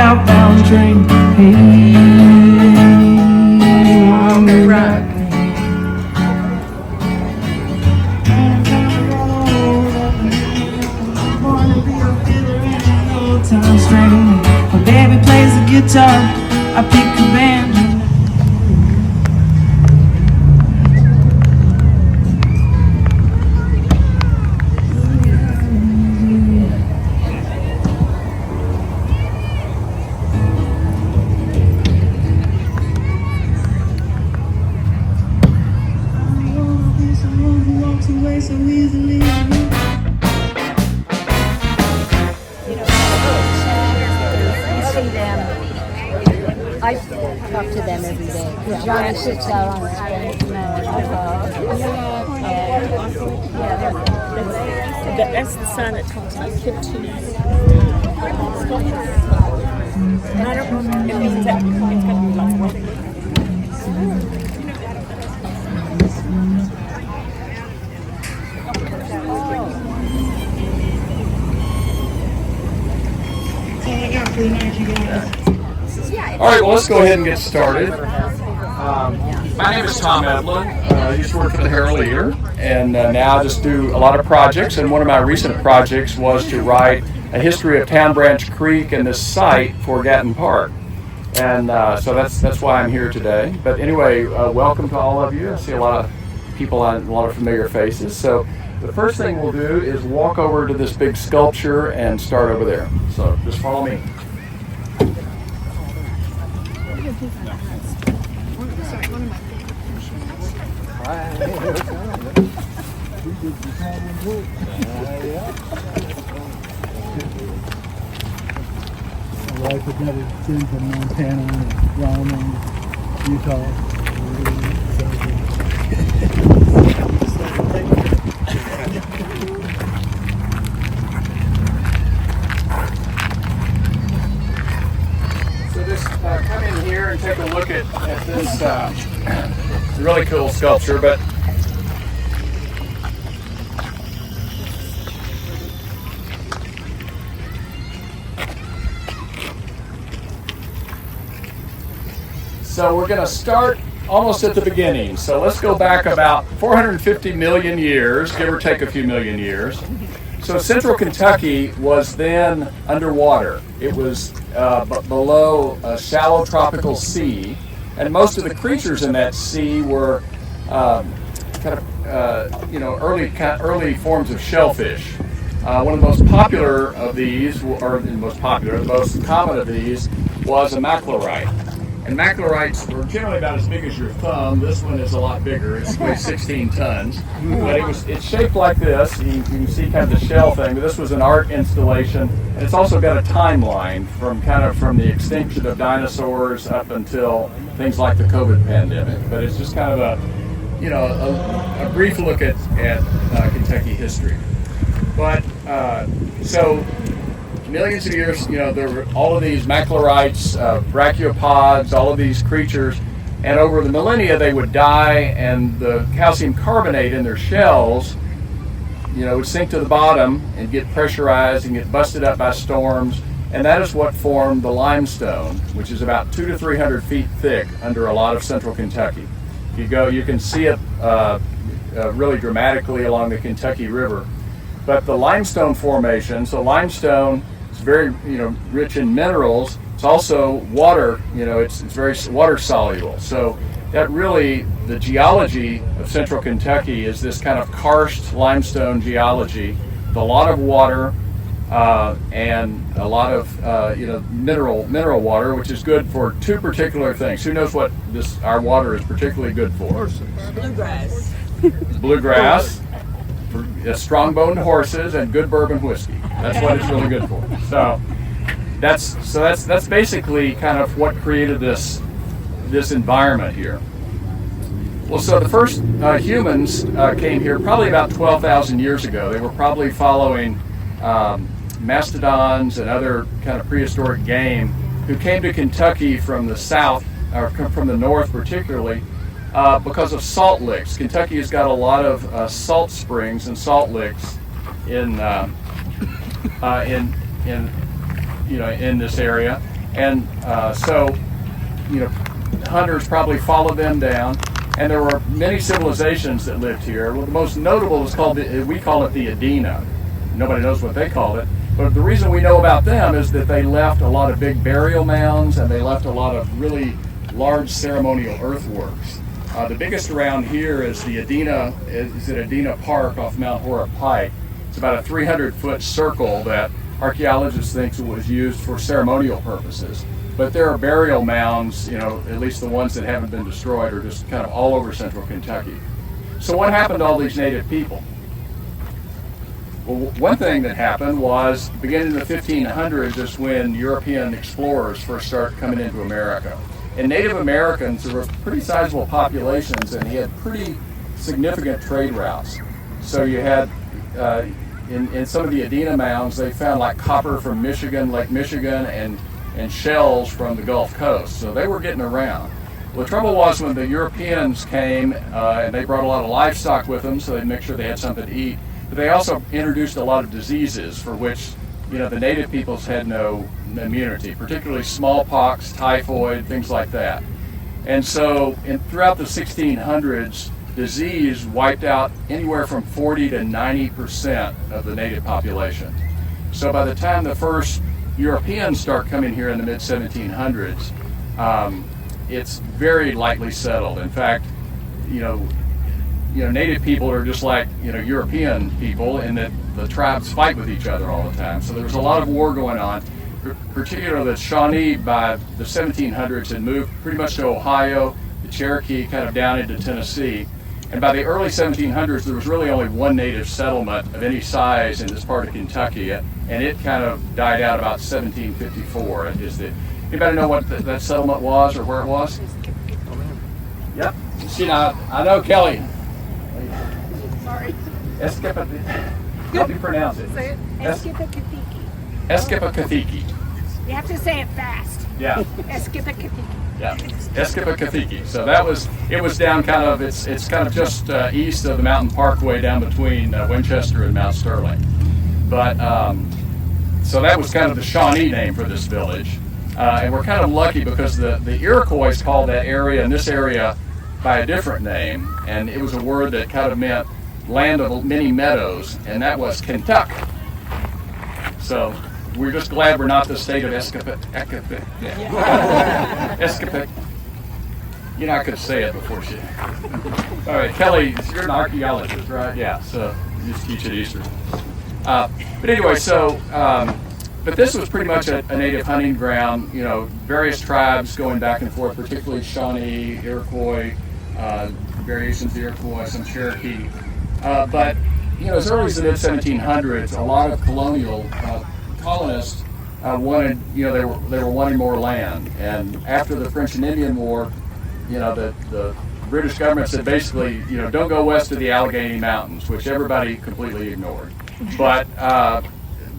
southbound train. Hey, on the rock. Wanna be a fiddler in an old time string. My baby plays the guitar, I pick a banjo. So easily. I talk to them every day. Johnny sits out on his bench. That's the sign that talks about 15 sculptures. And I don't know if it means that it's going to be like working. All right, well, let's go ahead and get started. My name is Tom Eblen. I used to work for the Herald Leader, and now I just do a lot of projects. And one of my recent projects was to write a history of Town Branch Creek and this site for Gatton Park. And so that's why I'm here today. But anyway, welcome to all of you. I see a lot of people and a lot of familiar faces. So the first thing we'll do is walk over to this big sculpture and start over there. So just follow me. My wife had never been from Montana and Wyoming, Utah. So just come in here and take a look at this really cool sculpture, but so we're going to start almost at the beginning. So let's go back about 450 million years, give or take a few million years. So central Kentucky was then underwater. It was below a shallow tropical sea, and most of the creatures in that sea were early forms of shellfish. One of the most popular of these, or the most common of these, was a macrolite. And macrolites were generally about as big as your thumb. This one is a lot bigger. It weighs 16 tons. But it's shaped like this. You can see kind of the shell thing. But this was an art installation. And it's also got a timeline from the extinction of dinosaurs up until things like the COVID pandemic. But it's just kind of a brief look at Kentucky history. But so millions of years, there were all of these macrolites, brachiopods, all of these creatures, and over the millennia they would die, and the calcium carbonate in their shells, would sink to the bottom and get pressurized and get busted up by storms, and that is what formed the limestone, which is about 200 to 300 feet thick under a lot of central Kentucky. If you go, you can see it really dramatically along the Kentucky River. But the limestone formation, so limestone is very, rich in minerals. It's also water, it's very water soluble. So that really, the geology of central Kentucky is this kind of karst limestone geology with a lot of water and a lot of, mineral water, which is good for two particular things. Who knows what our water is particularly good for? Bluegrass. Bluegrass. For strong-boned horses and good bourbon whiskey. That's what it's really good for. So that's basically kind of what created this environment here. Well, so the first humans came here probably about 12,000 years ago. They were probably following mastodons and other kind of prehistoric game who came to Kentucky from the south, or from the north particularly, because of salt licks. Kentucky has got a lot of salt springs and salt licks in this area, And so, hunters probably followed them down. And there were many civilizations that lived here. Well, the most notable was we call it the Adena. Nobody knows what they called it. But the reason we know about them is that they left a lot of big burial mounds, and they left a lot of really large ceremonial earthworks. The biggest around here is the Adena, is at Gatton Park off Mount Horeb Pike. It's about a 300-foot circle that archaeologists think was used for ceremonial purposes. But there are burial mounds, at least the ones that haven't been destroyed, are just kind of all over central Kentucky. So what happened to all these native people? Well, one thing that happened was, beginning in the 1500s is when European explorers first started coming into America. And Native Americans, there were pretty sizable populations, and you had pretty significant trade routes. So you had, in some of the Adena mounds, they found like copper from Michigan, Lake Michigan, and shells from the Gulf Coast. So they were getting around. Well, the trouble was when the Europeans came, and they brought a lot of livestock with them, so they'd make sure they had something to eat. But they also introduced a lot of diseases for which, the native peoples had no immunity, particularly smallpox, typhoid, things like that. And so throughout the 1600s, disease wiped out anywhere from 40 to 90% of the native population. So by the time the first Europeans start coming here in the mid-1700s, it's very lightly settled. In fact, native people are just like European people in that the tribes fight with each other all the time. So there was a lot of war going on. Particularly the Shawnee by the 1700s had moved pretty much to Ohio, the Cherokee kind of down into Tennessee. And by the early 1700s, there was really only one native settlement of any size in this part of Kentucky, and it kind of died out about 1754. Anybody know what that settlement was or where it was? Yep. See, now, I know Kelly. Sorry. How do you pronounce it? Say it. Eskipakithiki. Eskipakithiki. You have to say it fast. Yeah. Eskipakithiki. Yeah, Eskipakithiki. So it was down kind of, it's kind of just east of the Mountain Parkway down between Winchester and Mount Sterling. But, so that was kind of the Shawnee name for this village. And we're kind of lucky because the Iroquois called that area and this area by a different name. And it was a word that kind of meant land of many meadows, and that was Kentuck. So we're just glad we're not the state of Escapit. I could say it before she. All right, Kelly, you're an archaeologist, right? Yeah, so you just teach at Eastern. But anyway, but this was pretty much a native hunting ground, various tribes going back and forth, particularly Shawnee, Iroquois, variations of Iroquois, some Cherokee. But as early as the mid-1700s, a lot of colonial colonists wanted, they were wanting more land. And after the French and Indian War, the British government said basically, don't go west of the Allegheny Mountains, which everybody completely ignored. But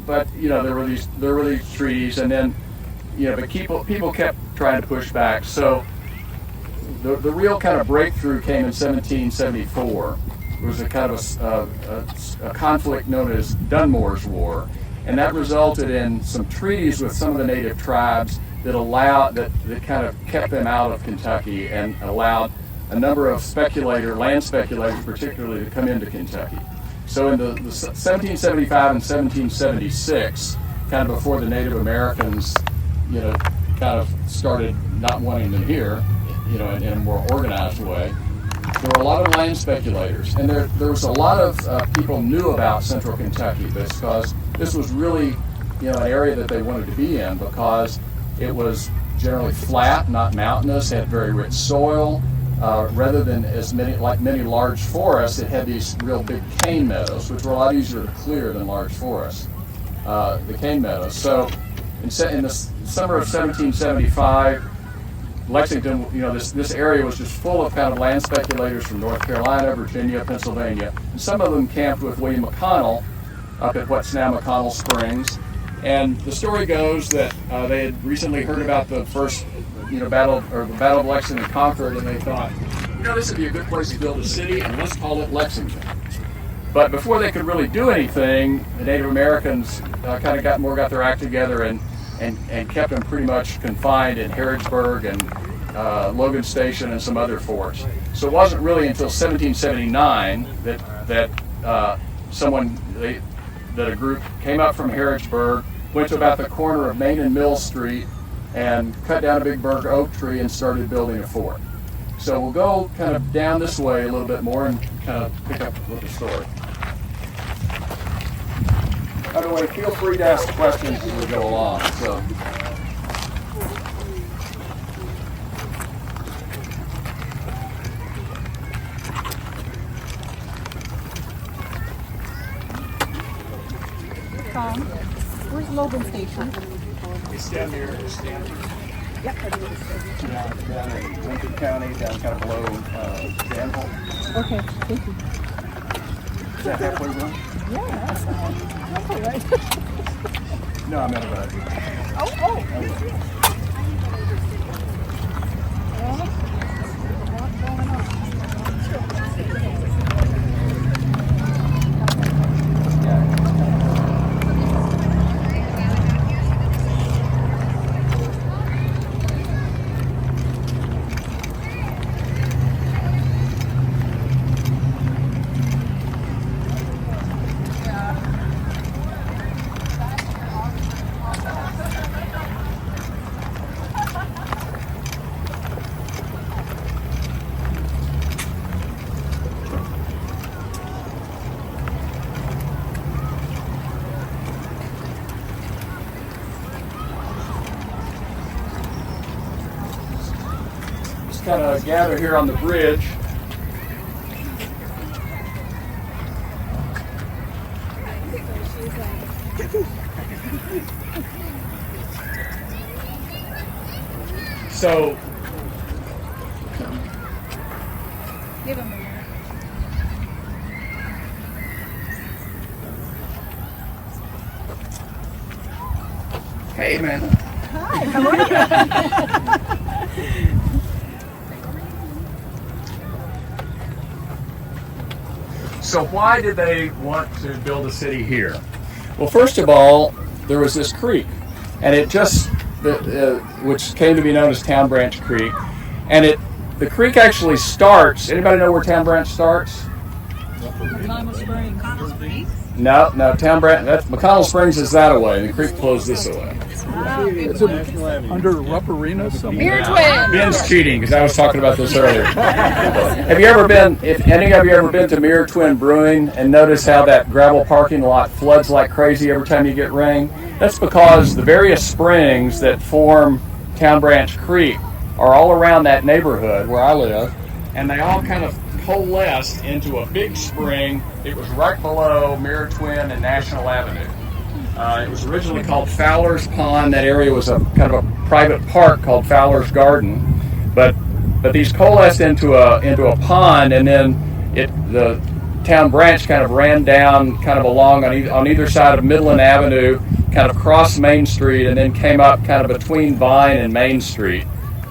there were these treaties, and then but people kept trying to push back. So the real kind of breakthrough came in 1774. It was a kind of a conflict known as Dunmore's War, and that resulted in some treaties with some of the native tribes that kind of kept them out of Kentucky and allowed a number of land speculators particularly, to come into Kentucky. So in the 1775 and 1776, kind of before the Native Americans, kind of started not wanting them here, in a more organized way, there were a lot of land speculators, and there was a lot of people knew about central Kentucky because this was really, an area that they wanted to be in because it was generally flat, not mountainous, had very rich soil. Rather than many large forests, it had these real big cane meadows, which were a lot easier to clear than large forests, the cane meadows. So in the summer of 1775, Lexington, this area was just full of kind of land speculators from North Carolina, Virginia, Pennsylvania. And some of them camped with William McConnell up at what's now McConnell Springs. And the story goes that they had recently heard about the first Battle of Lexington and Concord, and they thought, this would be a good place to build a city, and let's call it Lexington. But before they could really do anything, the Native Americans kind of got their act together, and and kept them pretty much confined in Harrodsburg and Logan Station and some other forts. So it wasn't really until 1779 that a group came up from Harrodsburg, went to about the corner of Main and Mill Street, and cut down a big burnt oak tree and started building a fort. So we'll go kind of down this way a little bit more and kind of pick up with the story. By the way, feel free to ask questions as we go along. So. Tom, where's Logan Station? It's down here. Yep. Down in Lincoln County, down kind of below Danville. Okay, thank you. Is that halfway run? Yeah, that's all right. No, I meant about it. Oh. Kind of gather here on the bridge. So Give him a minute. hey man. Hi, how are you? So why did they want to build a city here? Well, first of all, there was this creek, and it just, which came to be known as Town Branch Creek, and the creek actually starts. Anybody know where Town Branch starts? No, Town Branch. That's McConnell Springs is that away, and the creek flows this way. Is it under Rupp Arena somewhere? Ben's cheating because I was talking about this earlier. Have you ever been? If any of you ever been to Mirror Twin Brewing and notice how that gravel parking lot floods like crazy every time you get rain? That's because the various springs that form Town Branch Creek are all around that neighborhood where I live, and they all kind of coalesced into a big spring. It was right below Mirror Twin and National Avenue. It was originally called Fowler's Pond. That area was a kind of a private park called Fowler's Garden, but these coalesced into a pond, and then the Town Branch kind of ran down kind of along on either side of Midland Avenue, kind of crossed Main Street, and then came up kind of between Vine and Main Street,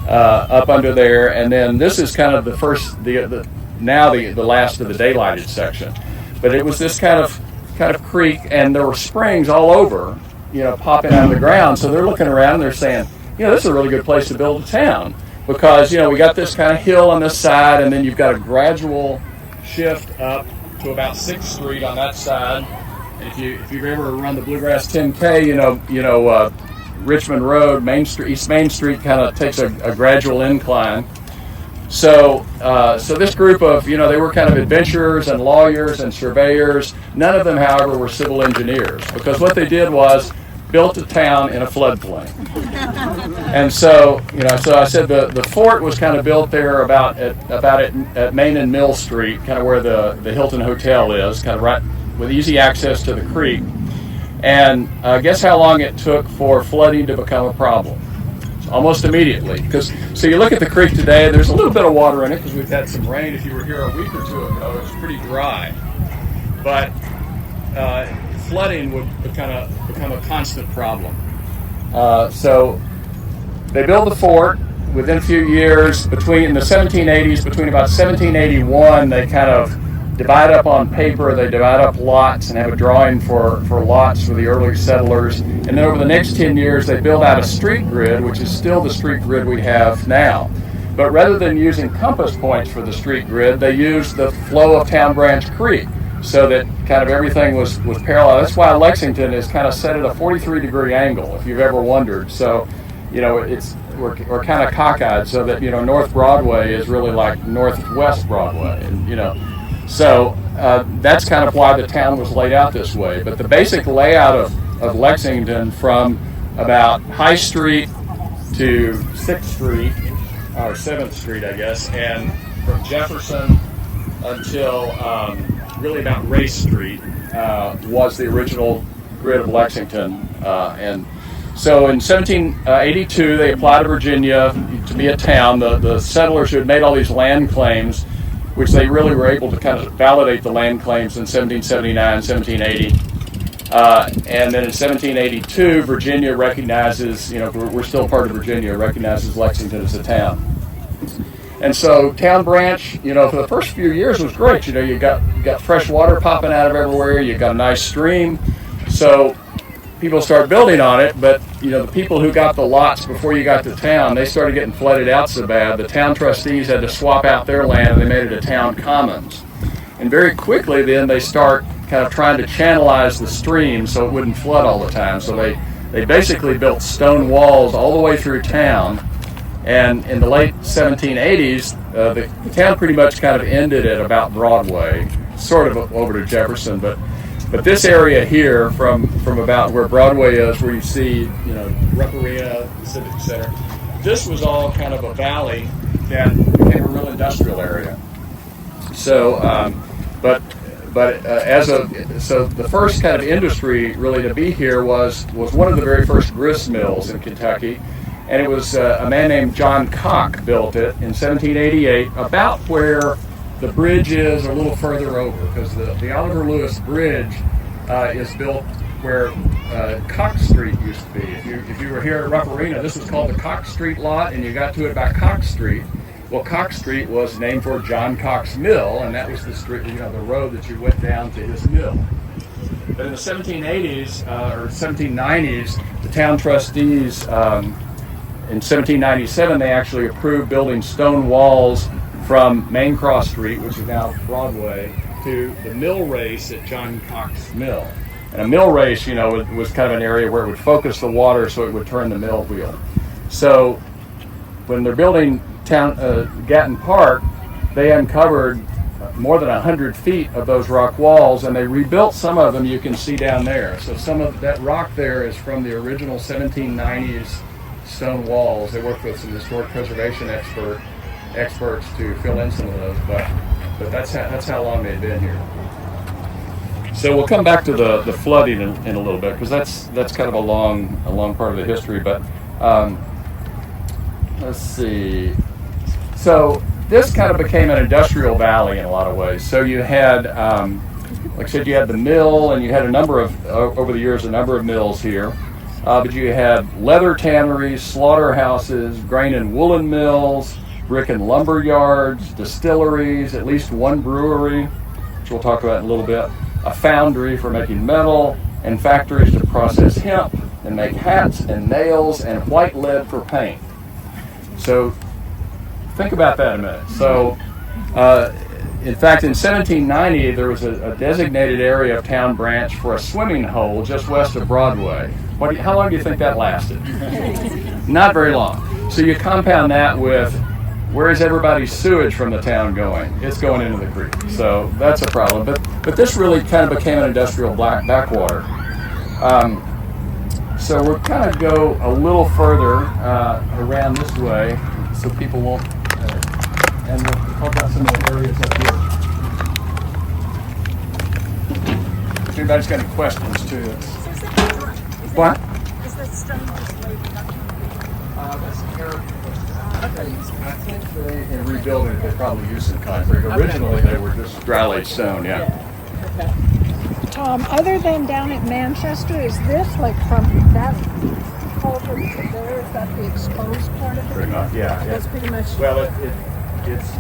up under there, and then this is kind of the last of the daylighted section. But it was this kind of creek, and there were springs all over, popping out of the ground. So they're looking around and they're saying, this is a really good place to build a town, because we got this kind of hill on this side, and then you've got a gradual shift up to about 6th Street on that side. And if you've ever run the Bluegrass 10K, Richmond Road, East Main Street kind of takes a gradual incline. So this group of, they were kind of adventurers and lawyers and surveyors. None of them, however, were civil engineers, because what they did was built a town in a floodplain. And so I said the fort was kind of built there about at Main and Mill Street, kind of where the Hilton Hotel is, kind of right with easy access to the creek. And guess how long it took for flooding to become a problem? Almost immediately. So you look at the creek today, there's a little bit of water in it because we've had some rain. If you were here a week or two ago, it was pretty dry. But flooding would become a constant problem. So they built the fort. Within a few years, in the 1780s, between about 1781, they kind of divide up on paper, they divide up lots and have a drawing for lots for the early settlers. And then over the next 10 years, they build out a street grid, which is still the street grid we have now. But rather than using compass points for the street grid, they used the flow of Town Branch Creek so that kind of everything was parallel. That's why Lexington is kind of set at a 43-degree angle, if you've ever wondered. So, you know, we're kind of cockeyed so that, you know, North Broadway is really like Northwest Broadway, and, you know, so that's kind of why the town was laid out this way. But the basic layout of Lexington from about High Street to 6th Street, or 7th Street, I guess, and from Jefferson until really about Race Street was the original grid of Lexington. And so in 1782, they applied to Virginia to be a town. The settlers who had made all these land claims, which they really were able to kind of validate the land claims in 1779, 1780. And then in 1782, Virginia recognizes, you know, we're still part of Virginia, recognizes Lexington as a town. And so Town Branch, you know, for the first few years was great. You know, you got fresh water popping out of everywhere. You got a nice stream. So people started building on it, but, you know, the people who got the lots before you got to town, they started getting flooded out so bad. The town trustees had to swap out their land, and they made it a town commons. And very quickly then they start kind of trying to channelize the stream so it wouldn't flood all the time. So they basically built stone walls all the way through town. And in the late 1780s, the town pretty much kind of ended at about Broadway, sort of over to Jefferson. But this area here, from about where Broadway is, where you see, you know, Rupp Arena, the Civic Center, this was all kind of a valley that became a real industrial area. So, so the first kind of industry really to be here was one of the very first grist mills in Kentucky. And it was a man named John Cock built it in 1788, about where the bridge is, a little further over, because the Oliver Lewis Bridge is built where Cock Street used to be. If you were here at Rupp Arena, this was called the Cock Street lot, and you got to it by Cock Street. Well, Cock Street was named for John Cock's mill, and that was the street, you know, the road that you went down to his mill. But in the 1780s or 1790s, the town trustees. In 1797, they actually approved building stone walls from Main Cross Street, which is now Broadway, to the mill race at John Cock's mill. And a mill race, you know, was kind of an area where it would focus the water so it would turn the mill wheel. So when they're building Gatton Park, they uncovered more than 100 feet of those rock walls, and they rebuilt some of them. You can see down there. So some of that rock there is from the original 1790s stone walls. They worked with some historic preservation experts to fill in some of those, but that's how long they've been here. So we'll come back to the flooding in a little bit, because that's kind of a long part of the history. But let's see. So this kind of became an industrial valley in a lot of ways. So you had, like I said, you had the mill, and you had over the years, a number of mills here. But you had leather tanneries, slaughterhouses, grain and woolen mills, brick and lumber yards, distilleries, at least one brewery, which we'll talk about in a little bit, a foundry for making metal, and factories to process hemp and make hats and nails and white lead for paint. So think about that a minute. So in fact, in 1790, there was a designated area of Town Branch for a swimming hole just west of Broadway. How long do you think that lasted? Not very long. So you compound that with, where is everybody's sewage from the town going? It's going into the creek. So that's a problem. But this really kind of became an industrial backwater. So we'll kind of go a little further around this way so people won't, and we'll talk about some of the areas up here. If anybody's got any questions too. What? Is that stone just laid up? That's I think they, in rebuilding it, they probably used some concrete. Originally, they were just dry laid stone, yeah. Tom, other than down at Manchester, is this like from that over to there? Is that the exposed part of it? Pretty much, yeah. That's pretty much. Well, it's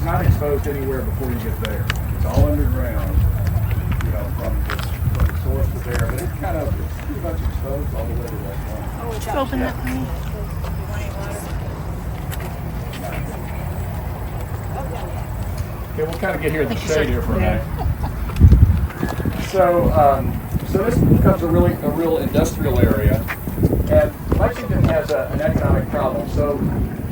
not exposed anywhere before you get there. It's all underground, you know, from the source to there. But it's pretty much exposed all the way to that point. Just open that for me. Okay, we'll kind of get here in the shade here for a minute. So this becomes a real industrial area, and Lexington has an economic problem. So,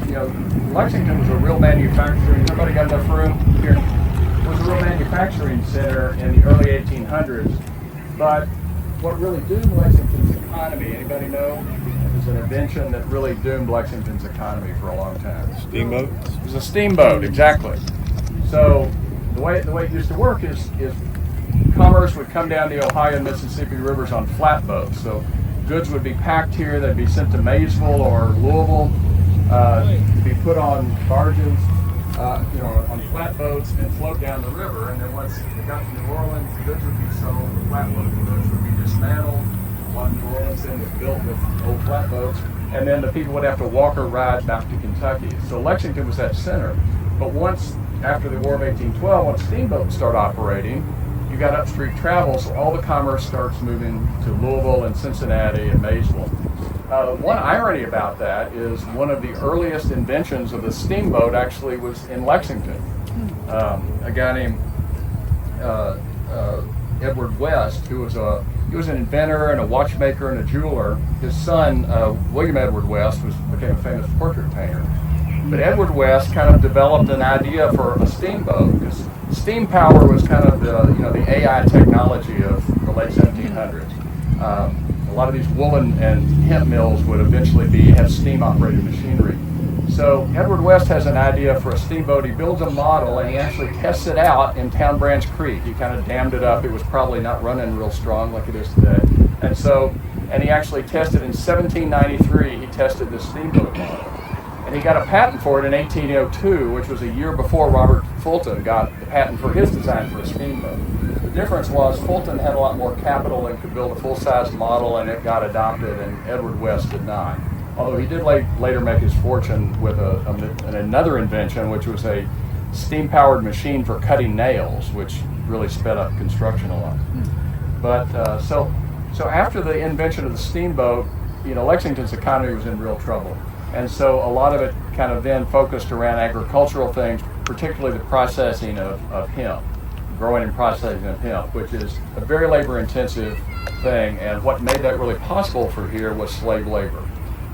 you know, Lexington was a real manufacturing. Everybody got enough room here? It was a real manufacturing center in the early 1800s. But what really doomed Lexington's economy? Anybody know? It was an invention that really doomed Lexington's economy for a long time. Steamboat? It was a steamboat, exactly. So the way it used to work is commerce would come down the Ohio and Mississippi rivers on flatboats. So goods would be packed here, they'd be sent to Maysville or Louisville, be put on barges, on flatboats and float down the river. And then once they got to New Orleans, the goods would be sold, the flatboat goods would be dismantled. One New Orleans then was built with old flatboats, and then the people would have to walk or ride back to Kentucky. So Lexington was that center. But once, after the War of 1812, when steamboats start operating, you got upstream travel, so all the commerce starts moving to Louisville and Cincinnati and Maysville. One irony about that is one of the earliest inventions of the steamboat actually was in Lexington. A guy named Edward West, who was an inventor and a watchmaker and a jeweler. His son, William Edward West, became a famous portrait painter. But Edward West kind of developed an idea for a steamboat, because steam power was kind of the AI technology of the late 1700s. A lot of these woolen and hemp mills would eventually have steam-operated machinery. So Edward West has an idea for a steamboat. He builds a model and he actually tests it out in Town Branch Creek. He kind of dammed it up. It was probably not running real strong like it is today. And he actually tested in 1793. He tested the steamboat model. And he got a patent for it in 1802, which was a year before Robert Fulton got the patent for his design for a steamboat. The difference was Fulton had a lot more capital and could build a full-size model, and it got adopted, and Edward West did not. Although he did later make his fortune with another invention, which was a steam-powered machine for cutting nails, which really sped up construction a lot. But so after the invention of the steamboat, Lexington's economy was in real trouble. And so a lot of it kind of then focused around agricultural things, particularly the processing of hemp, growing and processing of hemp, which is a very labor-intensive thing. And what made that really possible for here was slave labor.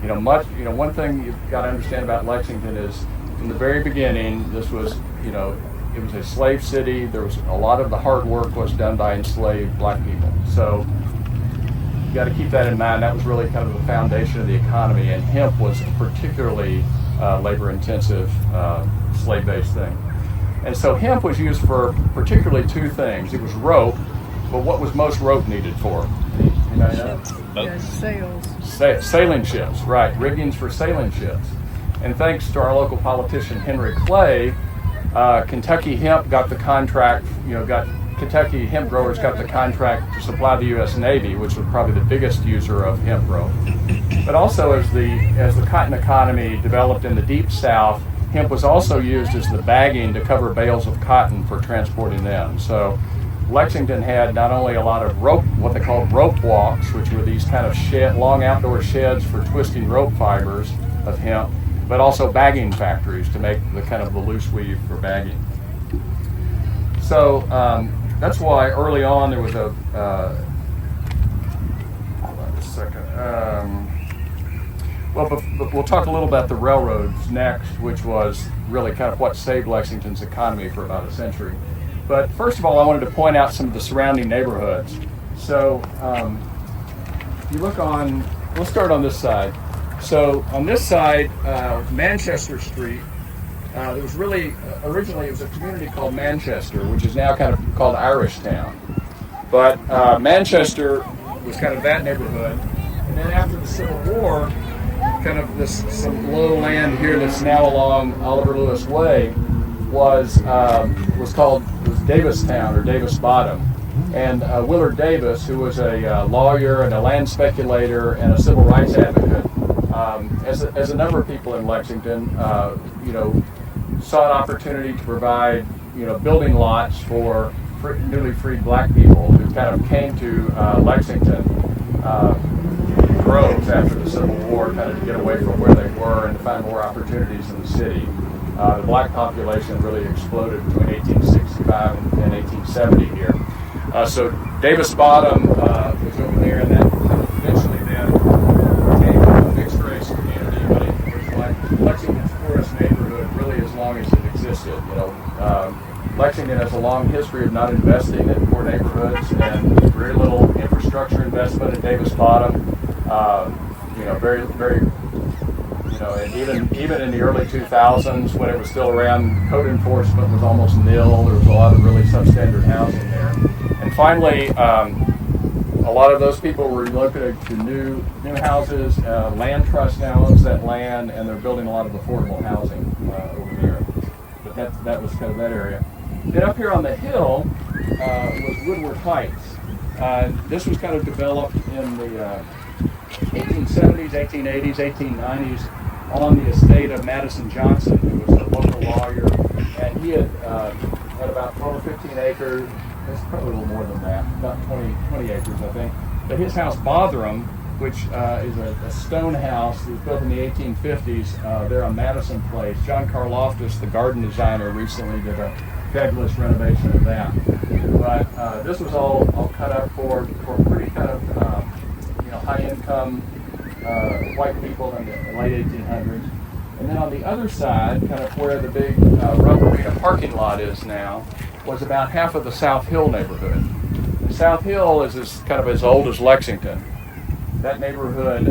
One thing you've got to understand about Lexington is, from the very beginning, this was, it was a slave city. There was a lot of the hard work was done by enslaved black people. So you got to keep that in mind. That was really kind of the foundation of the economy, and hemp was a particularly labor-intensive, slave-based thing. And so hemp was used for particularly two things. It was rope, but what was most rope needed for? Anybody know? Sails. Sailing ships, right? Riggings for sailing ships. And thanks to our local politician Henry Clay, Kentucky Hemp got the contract. Kentucky hemp growers got the contract to supply the U.S. Navy, which was probably the biggest user of hemp rope. But also, as the cotton economy developed in the Deep South, hemp was also used as the bagging to cover bales of cotton for transporting them. So Lexington had not only a lot of rope, what they called rope walks, which were these kind of long outdoor sheds for twisting rope fibers of hemp, but also bagging factories to make the loose weave for bagging. So that's why early on there was hold on a second. But we'll talk a little about the railroads next, which was really kind of what saved Lexington's economy for about a century. But first of all, I wanted to point out some of the surrounding neighborhoods. So you look on, we'll start on this side. So on this side, Manchester Street, there was really, originally it was a community called Manchester, which is now kind of called Irishtown. But Manchester was kind of that neighborhood. And then after the Civil War, kind of some low land here that's now along Oliver Lewis Way was Davistown or Davis Bottom. And Willard Davis, who was a lawyer and a land speculator and a civil rights advocate, as a number of people in Lexington, saw an opportunity to provide building lots for newly freed black people who kind of came to Lexington droves after the Civil War, kind of to get away from where they were and to find more opportunities in the city. The black population really exploded between 1865 and 1870 here. So Davis Bottom was over there, and that eventually then became a mixed race community, but it was like Lexington's poorest neighborhood really as long as it existed. Lexington has a long history of not investing in poor neighborhoods, and very little infrastructure investment at Davis Bottom. Very, very, and even in the early 2000s, when it was still around, code enforcement was almost nil. There was a lot of really substandard housing there. And finally, a lot of those people were relocated to new houses. Land Trust now owns that land, and they're building a lot of affordable housing over there. But that was kind of that area. Then up here on the hill was Woodward Heights. This was kind of developed in the 1870s, 1880s, 1890s on the estate of Madison Johnson, who was a local lawyer, and he had about 12 or 15 acres. It's probably a little more than that, about 20 acres, I think. But his house, Bothram, which is a stone house that was built in the 1850s there on Madison Place. John Karloftis, the garden designer, recently did a fabulous renovation of that. But this was all cut up for pretty kind of high-income white people in the late 1800s. And then on the other side, kind of where the big Rubber Arena parking lot is now, was about half of the South Hill neighborhood. The South Hill is kind of as old as Lexington. That neighborhood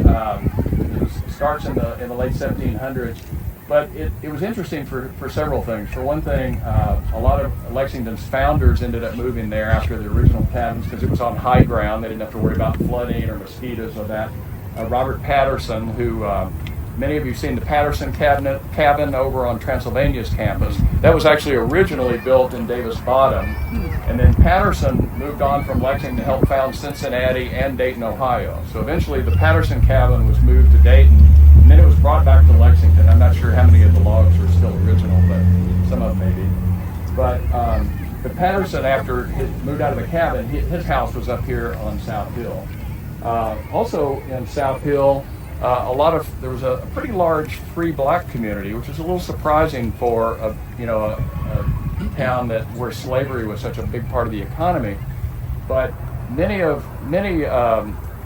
starts in the late 1700s, but it was interesting for several things. For one thing, a lot of Lexington's founders ended up moving there after the original cabins because it was on high ground. They didn't have to worry about flooding or mosquitoes or that. Robert Patterson, who many of you have seen the Patterson cabin over on Transylvania's campus. That was actually originally built in Davis Bottom, and then Patterson moved on from Lexington to help found Cincinnati and Dayton, Ohio. So eventually the Patterson cabin was moved to Dayton, and then it was brought back to Lexington. I'm not sure how many of the logs are still original, but some of them maybe. But Patterson, after he moved out of the cabin, his house was up here on South Hill. Also in South Hill, there was a pretty large free black community, which is a little surprising for a town where slavery was such a big part of the economy. But many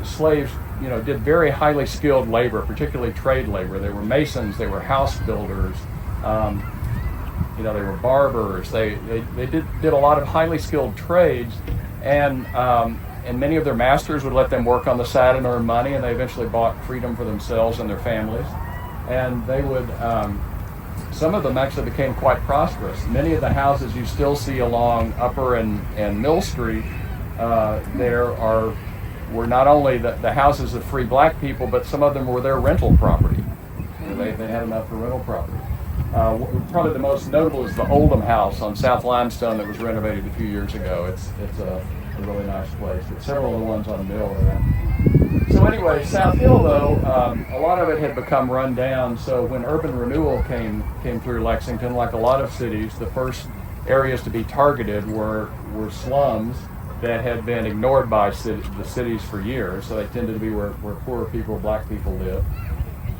slaves, did very highly skilled labor, particularly trade labor. They were masons, they were house builders, they were barbers. They did a lot of highly skilled trades, and many of their masters would let them work on the side and earn money, and they eventually bought freedom for themselves and their families. And they would, some of them actually became quite prosperous. Many of the houses you still see along Upper and Mill Street were not only the houses of free black people, but some of them were their rental property. They had enough for rental property. Probably the most notable is the Oldham House on South Limestone that was renovated a few years ago. It's a really nice place, but several of the ones on Mill are there. So anyway, South Hill though, a lot of it had become run down, so when urban renewal came through Lexington, like a lot of cities, the first areas to be targeted were slums that had been ignored by the cities for years, so they tended to be where poorer people, black people lived.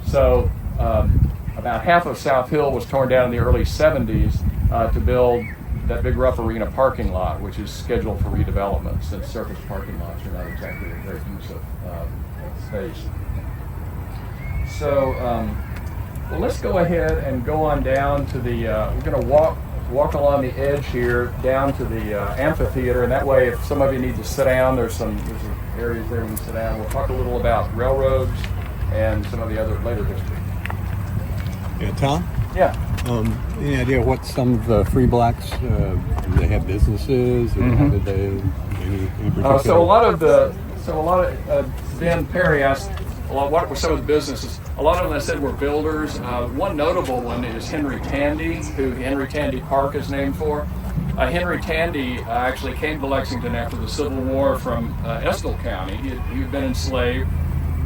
So about half of South Hill was torn down in the early 70s to build that big Rough Arena parking lot, which is scheduled for redevelopment, since surface parking lots are not exactly a great use of space. So, well, let's go ahead and go on down to the, we're going to walk along the edge here down to the amphitheater, and that way if some of you need to sit down, there's some areas there we can sit down. We'll talk a little about railroads and some of the other later history. Yeah, Tom? Yeah. Any idea what some of the free blacks, do they have businesses, or how did they, any particular? So a lot of Ben Perry asked, what were some of the businesses? A lot of them, I said, were builders. One notable one is Henry Tandy, who Henry Tandy Park is named for. Henry Tandy actually came to Lexington after the Civil War from Estill County. He had been enslaved.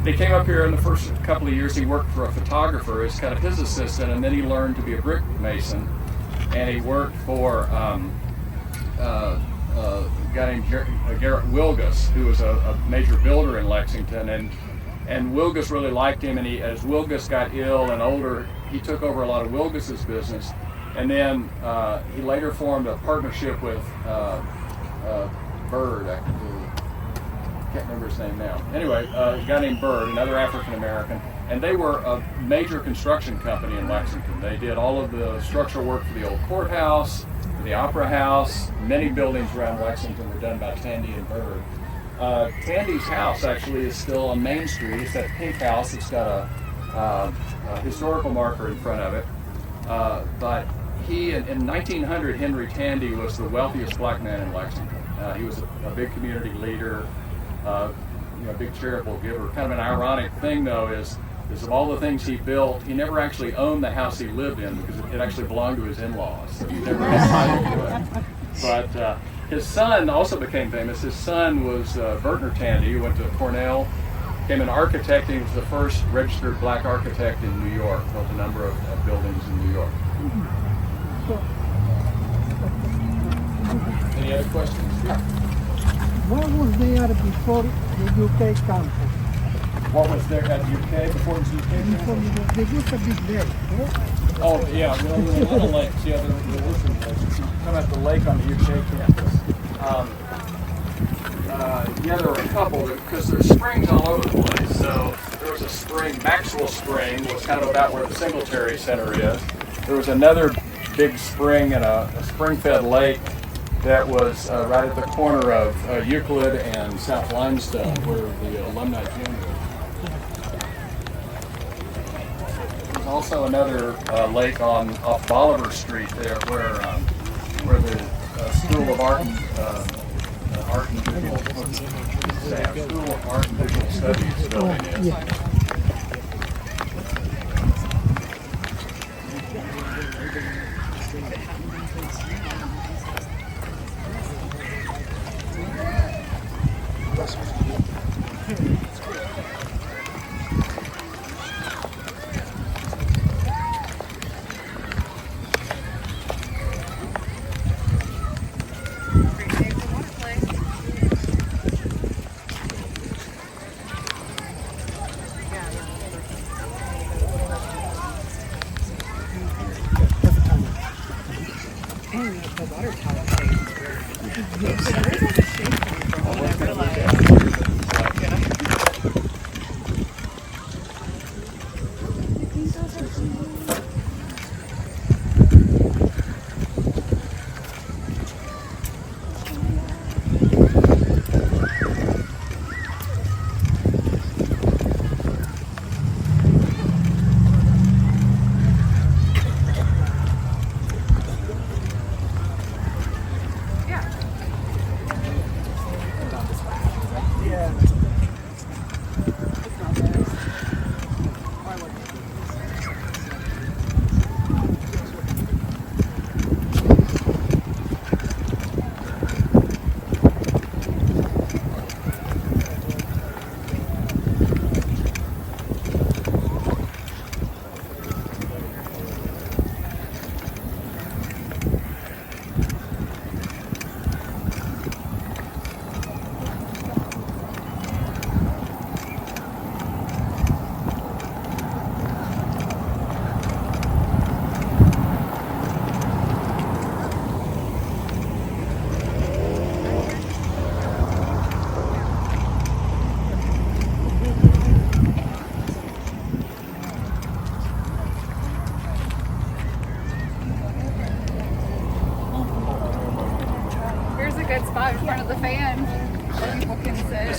He came up here in the first couple of years. He worked for a photographer as kind of his assistant, and then he learned to be a brick mason. and he worked for a guy named Garrett Wilgus, who was a major builder in Lexington, and Wilgus really liked him, and as Wilgus got ill and older, he took over a lot of Wilgus's business, and then he later formed a partnership with Bird. I can't remember his name now. Anyway, a guy named Bird, another African American, and they were a major construction company in Lexington. They did all of the structural work for the old courthouse, the Opera House. Many buildings around Lexington were done by Tandy and Bird. Tandy's house actually is still on Main Street. It's that pink house. It's got a historical marker in front of it. But he, in 1900, Henry Tandy was the wealthiest black man in Lexington. He was a big community leader, a big charitable giver. Kind of an ironic thing, though, is of all the things he built, he never actually owned the house he lived in because it actually belonged to his in-laws. So he never had title to it. But his son also became famous. His son was Vertner Tandy, who went to Cornell, became an architect. He was the first registered black architect in New York, built a number of buildings in New York. Any other questions? Yeah. What was there before the UK campus? What was there at UK before the UK? There used to be lake. Oh, yeah, well, there were a lot of lakes. Yeah, there were some lakes. Talking about the lake on the UK campus. Yeah, there were a couple, because there's springs all over the place. So there was a spring, Maxwell Spring was kind of about where the Singletary Center is. There was another big spring and a spring-fed lake that was right at the corner of Euclid and South Limestone, where the alumni gym is. There's also another lake off Bolivar Street there, where the School of Art and Visual Studies building is.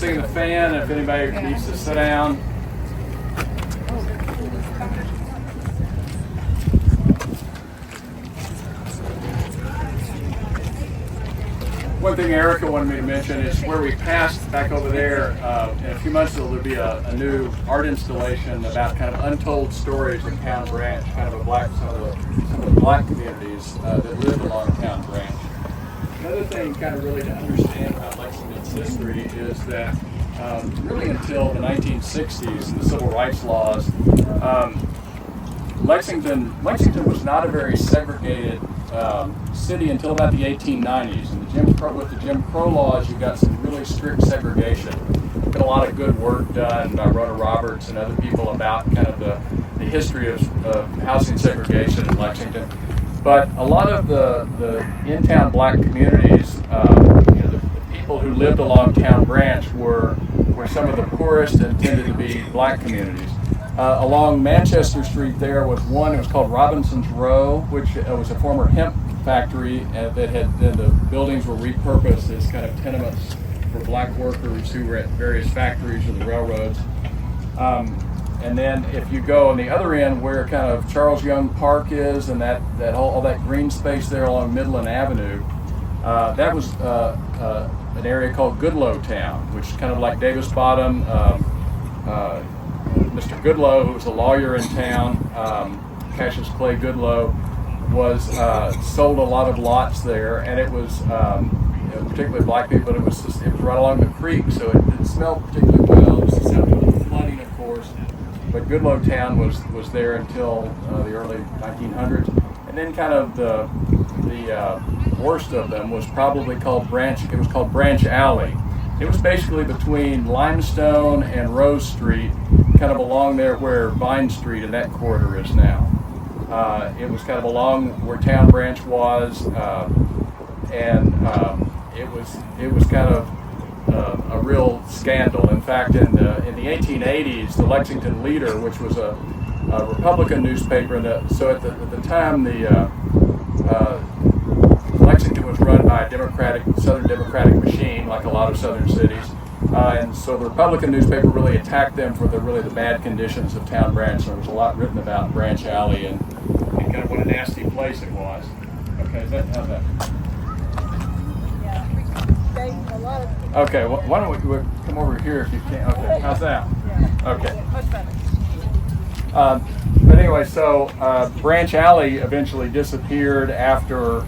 The fan, if anybody needs to sit down. One thing Erica wanted me to mention is where we passed back over there. In a few months there'll be a new art installation about kind of untold stories of Town Branch, kind of some of the black communities that live along Town Branch. Another thing kind of really to understand about Lexington's history is that really until the 1960s and the civil rights laws, Lexington was not a very segregated city until about the 1890s. And with the Jim Crow laws, you got some really strict segregation. Been a lot of good work done by Rhoda Roberts and other people about kind of the history of housing segregation in Lexington. But a lot of the in-town black communities, the people who lived along Town Branch were some of the poorest and tended to be black communities. Along Manchester Street there was one, it was called Robinson's Row, which was a former hemp factory that then the buildings were repurposed as kind of tenements for black workers who were at various factories or the railroads. And then if you go on the other end where kind of Charles Young Park is and all that green space there along Midland Avenue, that was an area called Goodloe Town, which is kind of like Davis Bottom. Mr. Goodloe, who was a lawyer in town, Cassius Clay Goodloe, was sold a lot of lots there, and it was particularly black people, but it was right along the creek, so it didn't smell particularly well. It was susceptible to flooding, of course. But Goodloe Town was there until the early 1900s, and then kind of the worst of them was probably called Branch. It was called Branch Alley. It was basically between Limestone and Rose Street, kind of along there where Vine Street and that corridor is now. It was kind of along where Town Branch was, and it was kind of a real scandal. In fact, in the 1880s, the Lexington Leader, which was a Republican newspaper, so at the time Lexington was run by a Southern Democratic machine, like a lot of Southern cities, and so the Republican newspaper really attacked them for the bad conditions of Town Branch. There was a lot written about Branch Alley and kind of what a nasty place it was. Okay, how's that? A lot of Okay, why don't we come over here if you can? Okay, how's that? Okay. much better. But anyway, so Branch Alley eventually disappeared after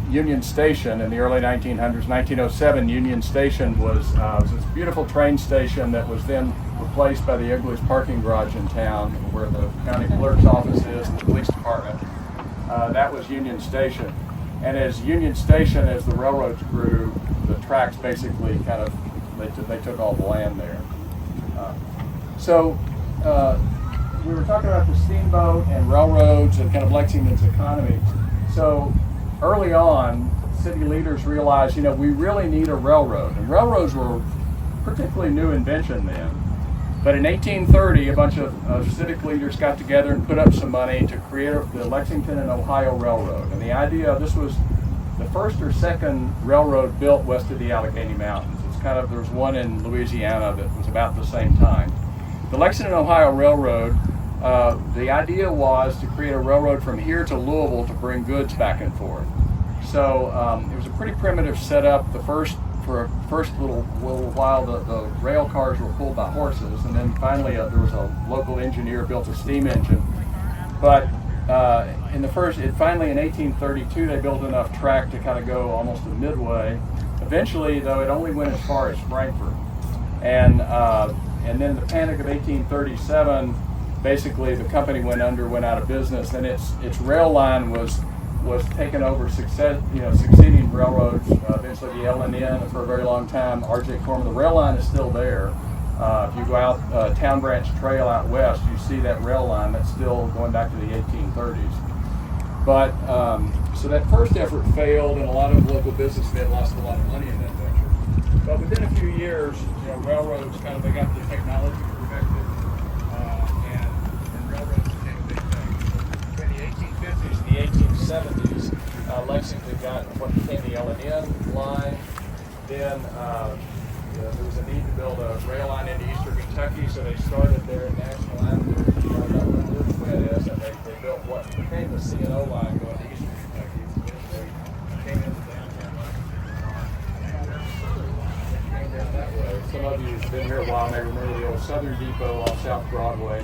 Union Station in the early 1900s. 1907, Union Station was this beautiful train station that was then replaced by the ugliest parking garage in town, where the county clerk's office is, and the police department. That was Union Station. And as Union Station, as the railroads grew, the tracks basically kind of, they took all the land there. So we were talking about the steamboat and railroads and kind of Lexington's economy. So early on, city leaders realized, we really need a railroad. And railroads were a particularly new invention then. But in 1830, a bunch of civic leaders got together and put up some money to create the Lexington and Ohio Railroad. And the idea, this was the first or second railroad built west of the Allegheny Mountains. It's kind of, there was one in Louisiana that was about the same time. The Lexington and Ohio Railroad, the idea was to create a railroad from here to Louisville to bring goods back and forth. So it was a pretty primitive setup. For a first little while, the rail cars were pulled by horses, and then finally there was a local engineer built a steam engine. But finally in 1832, they built enough track to kind of go almost to Midway. Eventually, though, it only went as far as Frankfort. And then the Panic of 1837, basically the company went out of business, and its rail line was taken over succeeding railroads, eventually the L&N for a very long time, R.J. Corman. The rail line is still there. If you go out Town Branch Trail out west, you see that rail line that's still going back to the 1830s. But, so that first effort failed, and a lot of local businessmen lost a lot of money in that venture. But within a few years, railroads they got the technology perfected, and railroads became a big thing. Between the 1850s and the 1870s, Lexington got what became the L&N line. Then there was a need to build a rail line into eastern Kentucky, so they started there in National Avenue, right up where this way it is, and they built what became the C&O line going to eastern Kentucky. They came into downtown came down that way. Some of you have been here a while may remember the old Southern Depot on South Broadway.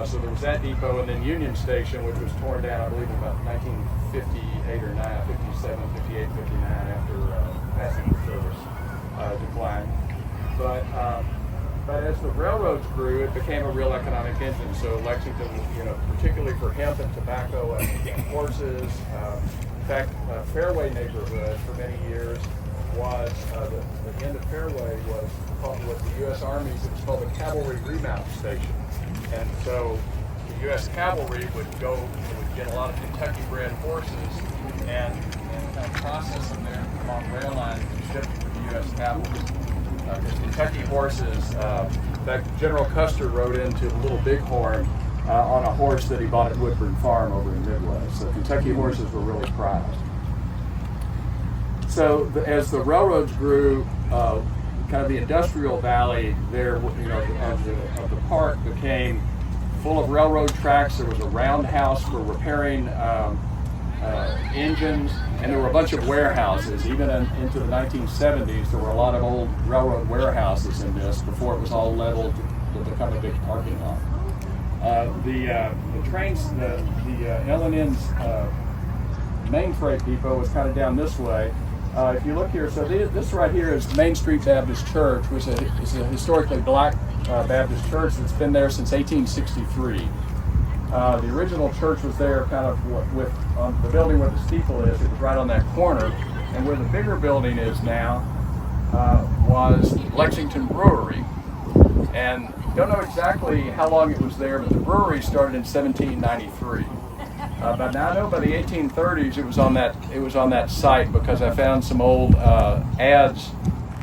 So there was that depot, and then Union Station, which was torn down, I believe, in about 1958 or 9, 57, 58, 59, after passenger service declined. But But as the railroads grew, it became a real economic engine. So Lexington, particularly for hemp and tobacco and horses. In fact, Fairway neighborhood for many years was, the end of Fairway was called, with the U.S. Army's, it was called the Cavalry Remount Station. And so the U.S. Cavalry would get a lot of Kentucky-bred horses and kind of process them there along rail lines and ship them to the U.S. Cavalry. Because Kentucky horses, in fact, General Custer rode into the Little Bighorn on a horse that he bought at Woodburn Farm over in Midwest. So Kentucky horses were really prized. So as the railroads grew, kind of the industrial valley there, of the park became full of railroad tracks. There was a roundhouse for repairing engines, and there were a bunch of warehouses. Even into the 1970s, there were a lot of old railroad warehouses in this before it was all leveled to become a big parking lot. The trains, the L&N's main freight depot was kind of down this way. If you look here, so this right here is Main Street Baptist Church, which is a historically black Baptist church that's been there since 1863. The original church was there kind of with the building where the steeple is. It was right on that corner. And where the bigger building is now was Lexington Brewery. And don't know exactly how long it was there, but the brewery started in 1793. But now I know by the 1830s it was on that site, because I found some old ads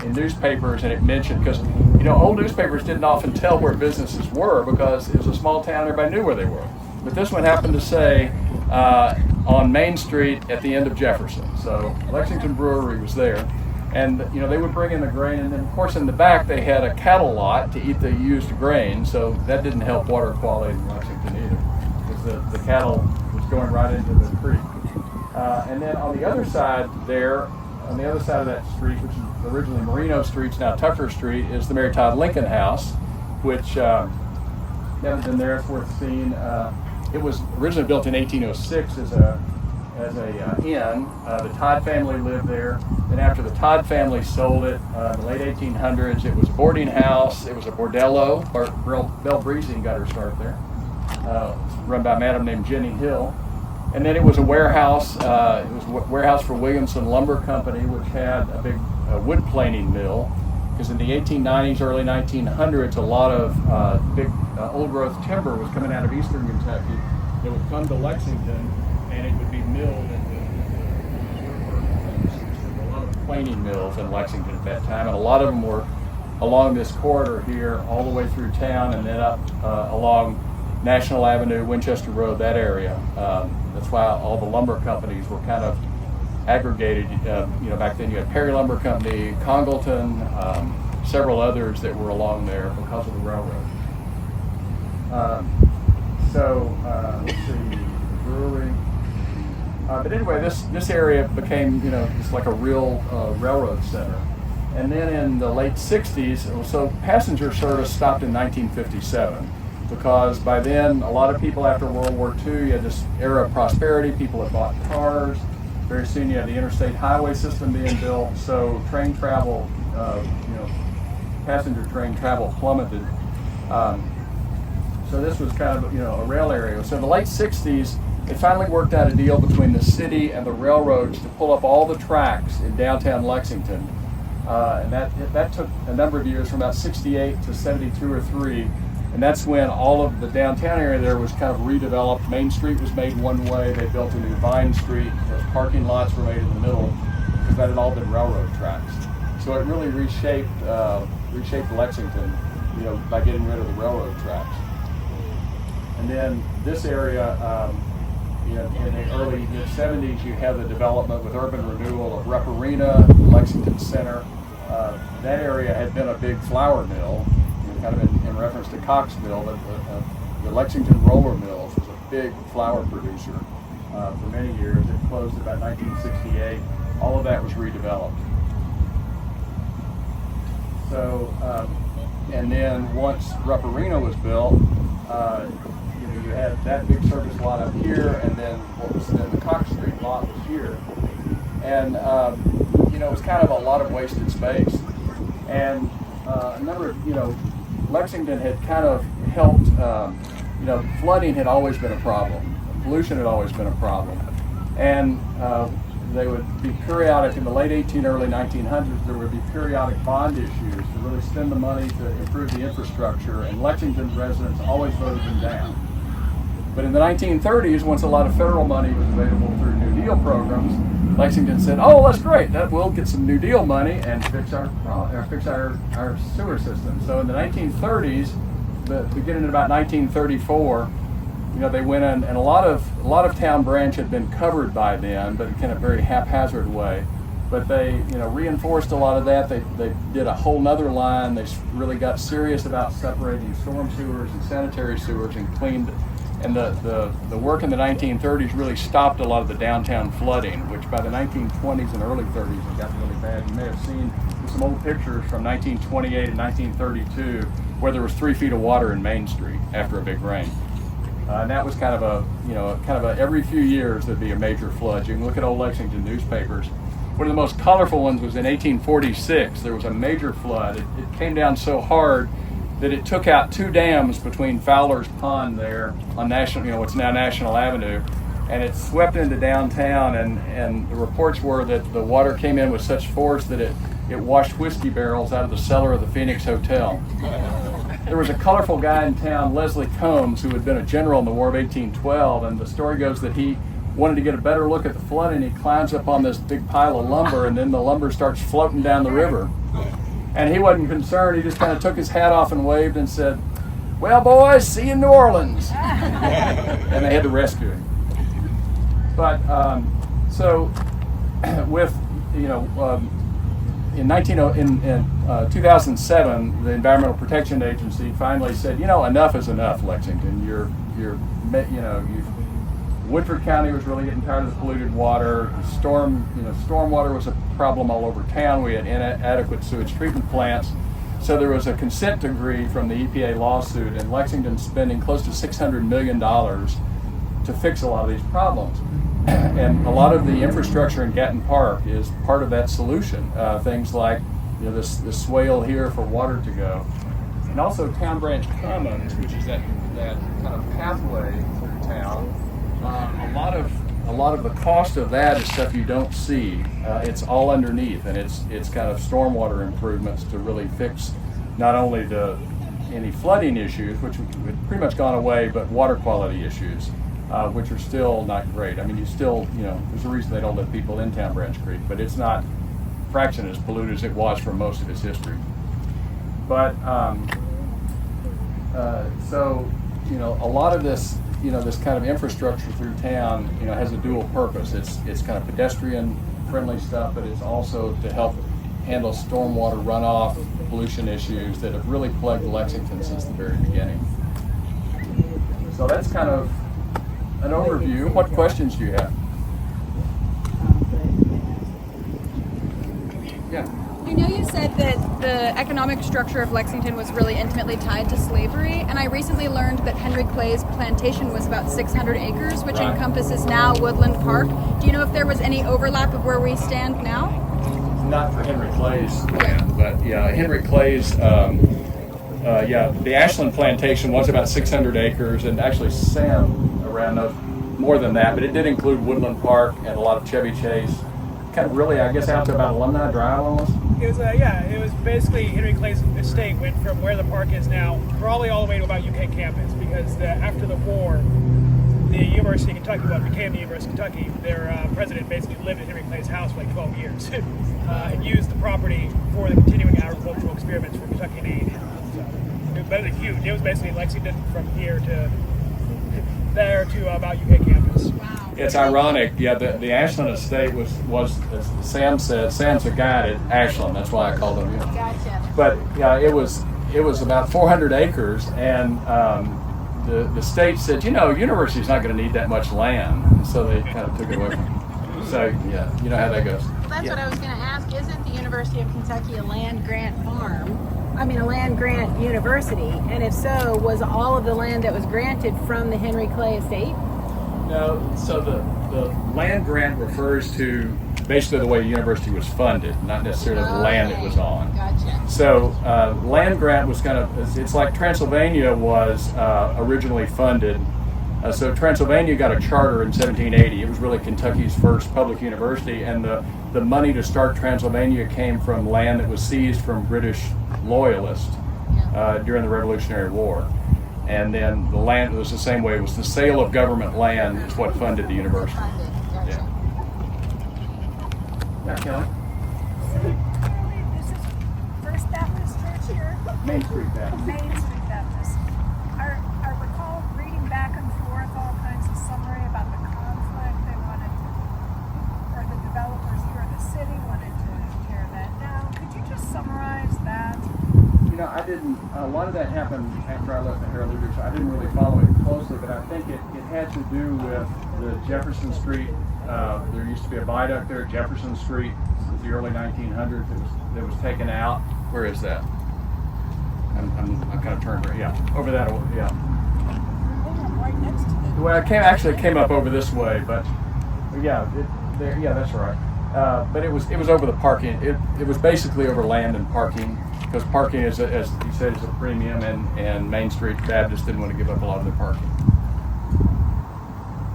in newspapers, and it mentioned, because old newspapers didn't often tell where businesses were because it was a small town, everybody knew where they were. But this one happened to say on Main Street at the end of Jefferson. So Lexington Brewery was there. And they would bring in the grain, and then of course in the back they had a cattle lot to eat the used grain, so that didn't help water quality in Lexington either, because the cattle was going right into the creek. And then on the other side there, on the other side of that street, which is originally Marino Street, now Tucker Street, is the Mary Todd Lincoln House, which haven't been there, it's worth seeing. It was originally built in 1806 as a inn. The Todd family lived there. Then after the Todd family sold it in the late 1800s, it was a boarding house. It was a bordello. Belle Breezing got her start there. Run by a madam named Jenny Hill. And then it was a warehouse. It was a warehouse for Williamson Lumber Company, which had a big wood planing mill. Because in the 1890s, early 1900s, a lot of big old growth timber was coming out of eastern Kentucky. It would come to Lexington, and it would be milled into a lot of planing mills in Lexington at that time, and a lot of them were along this corridor here, all the way through town, and then up along National Avenue, Winchester Road, that area. That's why all the lumber companies were kind of aggregated. Back then you had Perry Lumber Company, Congleton, several others that were along there because of the railroad. Let's see, brewery. But anyway, this area became, it's like a real railroad center. And then in the late 60s, so passenger service stopped in 1957, because by then a lot of people after World War II, you had this era of prosperity, people had bought cars. Very soon you had the interstate highway system being built, so train travel, passenger train travel plummeted. So this was kind of, a rail area. So in the late 60s, they finally worked out a deal between the city and the railroads to pull up all the tracks in downtown Lexington. And that took a number of years, from about 68 to 72 or 3. And that's when all of the downtown area there was kind of redeveloped. Main Street was made one way. They built a new Vine Street. Those parking lots were made in the middle, because that had all been railroad tracks. So it really reshaped Lexington, by getting rid of the railroad tracks. And then this area, in the early mid-70s, you had the development with urban renewal of Rupp Arena, Lexington Center. That area had been a big flour mill, kind of in reference to Cox Mill, but the Lexington Roller Mills was a big flour producer for many years. It closed about 1968. All of that was redeveloped. So, and then once Rupp Arena was built, you had that big service lot up here, and then what was then the Cox Street lot was here. And, it was kind of a lot of wasted space. And a number of, Lexington had kind of helped, flooding had always been a problem. Pollution had always been a problem. And they would be periodic, in the late early 1900s, there would be periodic bond issues to really spend the money to improve the infrastructure, and Lexington residents always voted them down. But in the 1930s, once a lot of federal money was available through New Deal programs, Lexington said, "Oh, that's great. We'll get some New Deal money and fix our sewer system." So in the 1930s, beginning in about 1934, they went in, and a lot of Town Branch had been covered by then, but in kind of very haphazard way. But they, reinforced a lot of that. They did a whole nother line. They really got serious about separating storm sewers and sanitary sewers and cleaned. And the work in the 1930s really stopped a lot of the downtown flooding, which by the 1920s and early 30s it got really bad. You may have seen some old pictures from 1928 and 1932 where there was 3 feet of water in Main Street after a big rain. And that was kind of a every few years there'd be a major flood. You can look at old Lexington newspapers. One of the most colorful ones was in 1846. There was a major flood. It came down so hard that it took out 2 dams between Fowler's Pond there on what's now National Avenue, and it swept into downtown, and the reports were that the water came in with such force that it washed whiskey barrels out of the cellar of the Phoenix Hotel. There was a colorful guy in town, Leslie Combs, who had been a general in the War of 1812, and the story goes that he wanted to get a better look at the flooding. He climbs up on this big pile of lumber, and then the lumber starts floating down the river. And he wasn't concerned. He just kind of took his hat off and waved and said, "Well, boys, see you in New Orleans." And they had to rescue him. But so with, in 2007, the Environmental Protection Agency finally said, enough is enough, Lexington. Woodford County was really getting tired of the polluted water. Stormwater was a problem all over town. We had inadequate sewage treatment plants. So there was a consent decree from the EPA lawsuit, and Lexington's spending close to $600 million to fix a lot of these problems. And a lot of the infrastructure in Gatton Park is part of that solution. Things like this swale here for water to go. And also Town Branch Commons, which is that kind of pathway through town. A lot of the cost of that is stuff you don't see. It's all underneath, and it's kind of stormwater improvements to really fix not only any flooding issues, which have pretty much gone away, but water quality issues, which are still not great. I mean, there's a reason they don't let people in Town Branch Creek, but it's not a fraction as polluted as it was for most of its history. But so a lot of this. This kind of infrastructure through town, has a dual purpose. It's kind of pedestrian-friendly stuff, but it's also to help handle stormwater runoff, pollution issues that have really plagued Lexington since the very beginning. So that's kind of an overview. What questions do you have? Yeah. I know you said that the economic structure of Lexington was really intimately tied to slavery, and I recently learned that Henry Clay's plantation was about 600 acres, which encompasses now Woodland Park. Do you know if there was any overlap of where we stand now? Not for Henry Clay's land, but yeah, Henry Clay's, the Ashland plantation was about 600 acres, and actually Sam around those more than that, but it did include Woodland Park and a lot of Chevy Chase. Kind of really, I guess, out to about Alumni Drive almost. It was basically Henry Clay's estate went from where the park is now probably all the way to about UK campus, because after the war, the University of Kentucky, became the University of Kentucky, their president basically lived at Henry Clay's house for like 12 years and used the property for the continuing agricultural experiments for Kentucky and A&M. But it was huge. It was basically Lexington from here to there to about UK campus. Wow. It's ironic, the Ashland estate was as Sam said, Sam's a guide at Ashland, that's why I called him. Gotcha. But yeah, it was about 400 acres, and the state said, university's not going to need that much land, and so they kind of took it away from them. So yeah, you know how that goes. Well, that's what I was going to ask. Isn't the University of Kentucky a land grant farm? I mean, a land grant university? And if so, was all of the land that was granted from the Henry Clay estate? No, so the land grant refers to basically the way the university was funded, not necessarily the land it was on. Gotcha. So land grant was kind of, it's like Transylvania was originally funded. So Transylvania got a charter in 1780. It was really Kentucky's first public university, and the money to start Transylvania came from land that was seized from British loyalists during the Revolutionary War. And then the land was the same way. It was the sale of government land is what funded the university. Gotcha. Yeah, Kelly? This is First Baptist Church here. Main Street Baptist. Main Street Baptist. I recall reading back and forth all kinds of summary about the conflict they wanted to, or the developers here in the city wanted to tear that down. Could you just summarize that? You know, I didn't, a lot of that happened after I left the Herald Leader, so I didn't really follow it closely, but I think it had to do with the Jefferson Street. There used to be a viaduct there at Jefferson Street in the early 1900s that was taken out. Where is that? I'm kind of turned right, yeah, over that, yeah. Right next to the Well, it came up over this way, but yeah, yeah, that's right. But it was over the parking. It was basically over land and parking, because parking is, as he said, is a premium, and Main Street Baptist didn't want to give up a lot of their parking.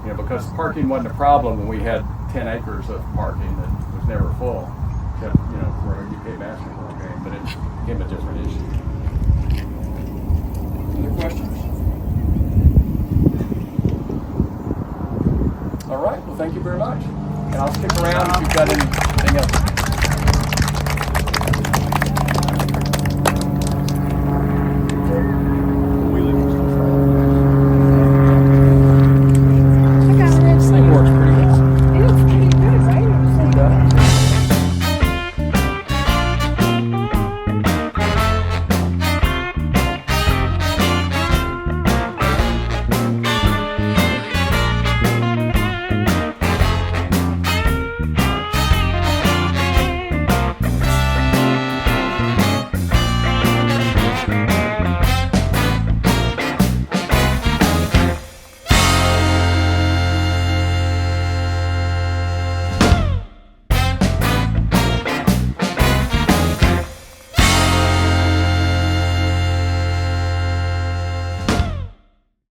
You know, because parking wasn't a problem when we had 10 acres of parking that was never full, except, you know, for a UK basketball game, but it became a different issue. Other questions? All right, well, thank you very much. And I'll stick around if you've got any